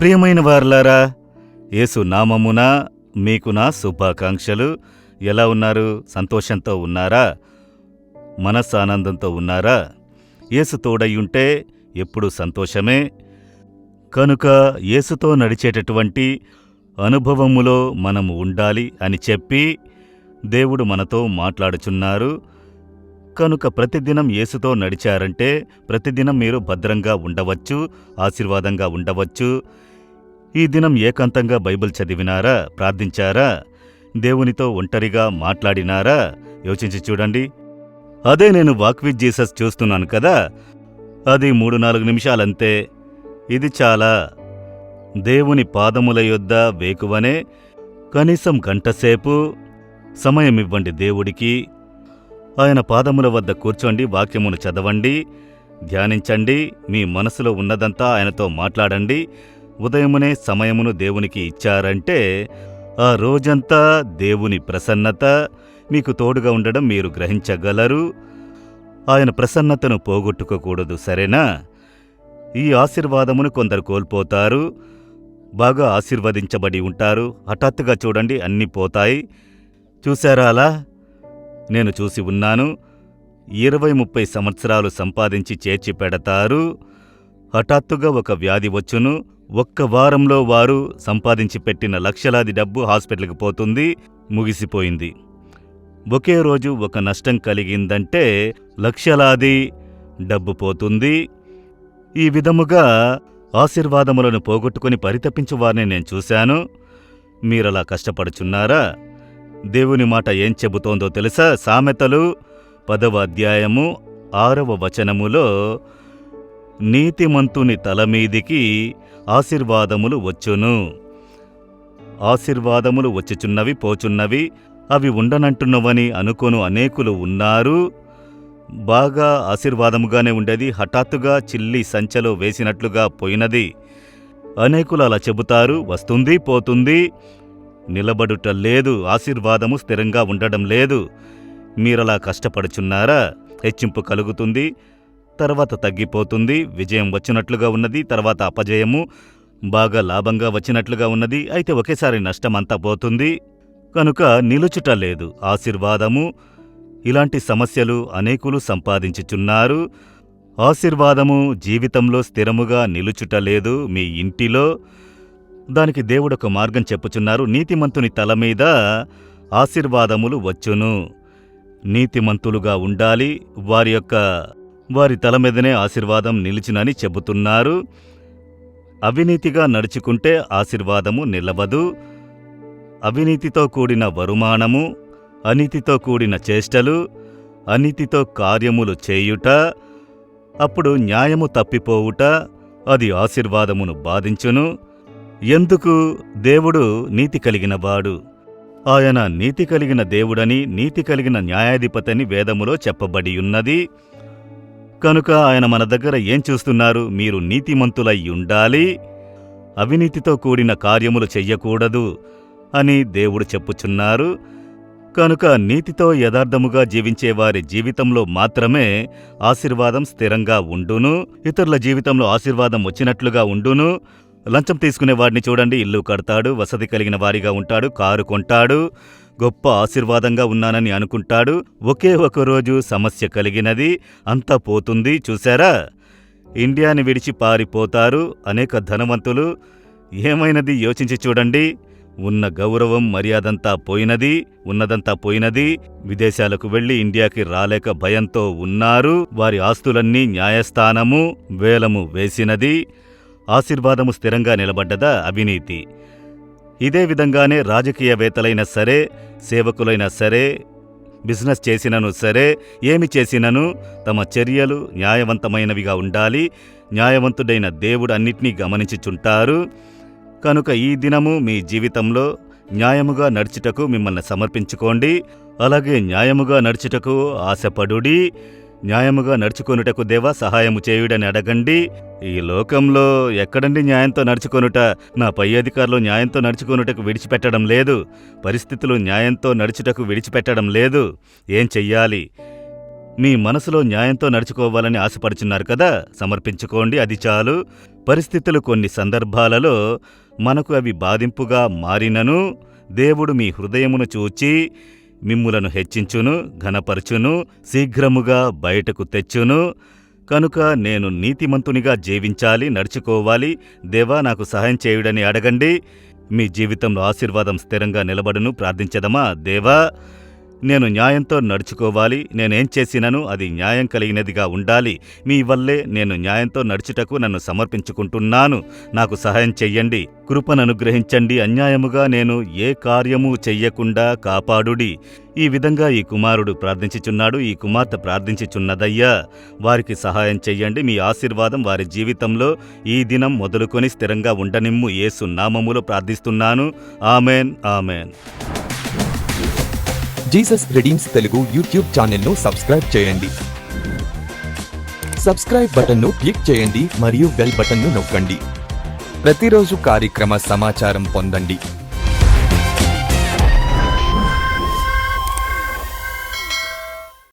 ప్రియమైన వారలారా, యేసు నామమున మీకు నా శుభాకాంక్షలు. ఎలా ఉన్నారు? సంతోషంతో ఉన్నారా? మనస్సానందంతో ఉన్నారా? యేసు తోడయ్యుంటే ఎప్పుడు సంతోషమే. కనుక యేసుతో నడిచేటటువంటి అనుభవములో మనము ఉండాలి అని చెప్పి దేవుడు మనతో మాట్లాడుచున్నారు. కనుక ప్రతిదినం యేసుతో నడిచారంటే ప్రతిదినం మీరు భద్రంగా ఉండవచ్చు, ఆశీర్వాదంగా ఉండవచ్చు. ఈ దినం ఏకాంతంగా బైబిల్ చదివినారా? ప్రార్థించారా? దేవునితో ఒంటరిగా మాట్లాడినారా? యోచించి చూడండి. అదే నేను వాక్ విత్ జీసస్ చూస్తున్నాను కదా, అది 3-4 నిమిషాలంతే. ఇది చాలా. దేవుని పాదముల యొద్ద వేకువనే కనీసం గంటసేపు సమయమివ్వండి దేవుడికి. ఆయన పాదముల వద్ద కూర్చోండి, వాక్యమును చదవండి, ధ్యానించండి, మీ మనసులో ఉన్నదంతా ఆయనతో మాట్లాడండి. ఉదయమునే సమయమును దేవునికి ఇచ్చారంటే ఆ రోజంతా దేవుని ప్రసన్నత మీకు తోడుగా ఉండడం మీరు గ్రహించగలరు. ఆయన ప్రసన్నతను పోగొట్టుకోకూడదు, సరేనా? ఈ ఆశీర్వాదమును కొందరు కోల్పోతారు. బాగా ఆశీర్వదించబడి ఉంటారు, హఠాత్తుగా చూడండి అన్నీ పోతాయి. చూశారా అలా? నేను చూసి ఉన్నాను. 20-30 సంవత్సరాలు సంపాదించి చేర్చి పెడతారు. హఠాత్తుగా ఒక వ్యాధి వచ్చును. ఒక్క వారంలో వారు సంపాదించి పెట్టిన లక్షలాది డబ్బు హాస్పిటల్కి పోతుంది, ముగిసిపోయింది. ఒకే రోజు ఒక నష్టం కలిగిందంటే లక్షలాది డబ్బు పోతుంది. ఈ విధముగా ఆశీర్వాదములను పోగొట్టుకుని పరితపించు వారిని నేను చూశాను. మీరలా కష్టపడుచున్నారా? దేవుని మాట ఏం చెబుతోందో తెలుసా? సామెతలు 10వ అధ్యాయము 6వ వచనములో, నీతిమంతుని తలమీదికి ఆశీర్వాదములు వచ్చును. ఆశీర్వాదములు వచ్చుచున్నవి, పోచున్నవి, అవి ఉండనంటున్నవని అనుకొను అనేకులు ఉన్నారు. బాగా ఆశీర్వాదముగానే ఉండేది, హఠాత్తుగా చిల్లి సంచలో వేసినట్లుగా పోయినది. అనేకులు అలా చెబుతారు. వస్తుంది, పోతుంది, నిలబడుట లేదు. ఆశీర్వాదము స్థిరంగా ఉండడం లేదు. మీరలా కష్టపడుచున్నారా? హెచ్చింపు కలుగుతుంది, తర్వాత తగ్గిపోతుంది. విజయం వచ్చినట్లుగా ఉన్నది, తర్వాత అపజయము. బాగా లాభంగా వచ్చినట్లుగా ఉన్నది, అయితే ఒకేసారి నష్టమంతా పోతుంది. కనుక నిలుచుట లేదు ఆశీర్వాదము. ఇలాంటి సమస్యలు అనేకులు సంపాదించుచున్నారు. ఆశీర్వాదము జీవితంలో స్థిరముగా నిలుచుట లేదు మీ ఇంటిలో. దానికి దేవుడొక మార్గం చెప్పుచున్నారు. నీతిమంతుని తల మీద ఆశీర్వాదములు వచ్చును. నీతిమంతులుగా ఉండాలి. వారి తల మీదనే ఆశీర్వాదం నిలిచునని చెబుతున్నారు. అవినీతిగా నడుచుకుంటే ఆశీర్వాదము నిలవదు. అవినీతితో కూడిన వరుమానము, అనీతితో కూడిన చేష్టలు, అనీతితో కార్యములు చేయుట, అప్పుడు న్యాయము తప్పిపోవుట, అది ఆశీర్వాదమును బాధించును. ఎందుకు? దేవుడు నీతి కలిగినవాడు. ఆయన నీతి కలిగిన దేవుడని, నీతి కలిగిన న్యాయాధిపతని వేదములో చెప్పబడియున్నది. కనుక ఆయన మన దగ్గర ఏం చూస్తున్నారు? మీరు నీతిమంతులై ఉండాలి, అవినీతితో కూడిన కార్యములు చెయ్యకూడదు అని దేవుడు చెప్పుచున్నారు. కనుక నీతితో యథార్థముగా జీవించేవారి జీవితంలో మాత్రమే ఆశీర్వాదం స్థిరంగా ఉండును. ఇతరుల జీవితంలో ఆశీర్వాదం వచ్చినట్లుగా ఉండును. లంచం తీసుకునే వాడిని చూడండి, ఇల్లు కడతాడు, వసతి కలిగిన వారిగా ఉంటాడు, కారు కొంటాడు, గొప్ప ఆశీర్వాదంగా ఉన్నానని అనుకుంటాడు. ఒకే ఒక రోజు సమస్య కలిగినది, అంతా పోతుంది. చూశారా? ఇండియాని విడిచి పారిపోతారు అనేక ధనవంతులు. ఏమైనది యోచించి చూడండి. ఉన్న గౌరవం, మర్యాదంతా పోయినది, ఉన్నదంతా పోయినది. విదేశాలకు వెళ్లి ఇండియాకి రాలేక భయంతో ఉన్నారు. వారి ఆస్తులన్నీ న్యాయస్థానము వేలము వేసినది. ఆశీర్వాదము స్థిరంగా నిలబడ్డదా? అవినీతి. ఇదే విధంగానే రాజకీయవేత్తలైనా సరే, సేవకులైనా సరే, బిజినెస్ చేసినను సరే, ఏమి చేసినను తమ చర్యలు న్యాయవంతమైనవిగా ఉండాలి. న్యాయవంతుడైన దేవుడు అన్నిటినీ గమనించుచుంటారు. కనుక ఈ దినము మీ జీవితంలో న్యాయముగా నడుచుటకు మిమ్మల్ని సమర్పించుకోండి. అలాగే న్యాయముగా నడుచుటకు ఆశపడుడి. న్యాయముగా నడుచుకొనుటకు దేవా సహాయము చేయుడని అడగండి. ఈ లోకంలో ఎక్కడండి న్యాయంతో నడుచుకొనుట? నా పై అధికారులు న్యాయంతో నడుచుకొనుటకు విడిచిపెట్టడం లేదు. పరిస్థితులు న్యాయంతో నడుచుటకు విడిచిపెట్టడం లేదు. ఏం చెయ్యాలి? మీ మనసులో న్యాయంతో నడుచుకోవాలని ఆశపడుచున్నారు కదా, సమర్పించుకోండి, అది చాలు. పరిస్థితులు కొన్ని సందర్భాలలో మనకు అవి బాధింపుగా మారినను దేవుడు మీ హృదయమును చూచి మిమ్ములను హెచ్చించును, ఘనపరచును, శీఘ్రముగా బయటకు తెచ్చును. కనుక నేను నీతిమంతునిగా జీవించాలి, నడుచుకోవాలి. దేవా, నాకు సహాయం చేయుడని అడగండి. మీ జీవితంలో ఆశీర్వాదం స్థిరంగా నిలబడును. ప్రార్థించదమా? దేవా, నేను న్యాయంతో నడుచుకోవాలి. నేనేం చేసినను అది న్యాయం కలిగినదిగా ఉండాలి. మీ వల్లే నేను న్యాయంతో నడుచుటకు నన్ను సమర్పించుకుంటున్నాను. నాకు సహాయం చెయ్యండి, కృపను అనుగ్రహించండి. అన్యాయముగా నేను ఏ కార్యము చెయ్యకుండా కాపాడుడి. ఈ విధంగా ఈ కుమారుడు ప్రార్థించుచున్నాడు, ఈ కుమార్తె ప్రార్థించుచున్నదయ్యా. వారికి సహాయం చెయ్యండి. మీ ఆశీర్వాదం వారి జీవితంలో ఈ దినం మొదలుకొని స్థిరంగా ఉండనిమ్ము. యేసు నామములో ప్రార్థిస్తున్నాను. Amen, amen. Jesus redeems Telugu YouTube ఛానల్ను సబ్స్క్రైబ్ చేయండి. సబ్స్క్రైబ్ బటన్ను క్లిక్ చేయండి మరియు బెల్ బటన్ను నొక్కండి. ప్రతిరోజు కార్యక్రమ సమాచారం పొందండి.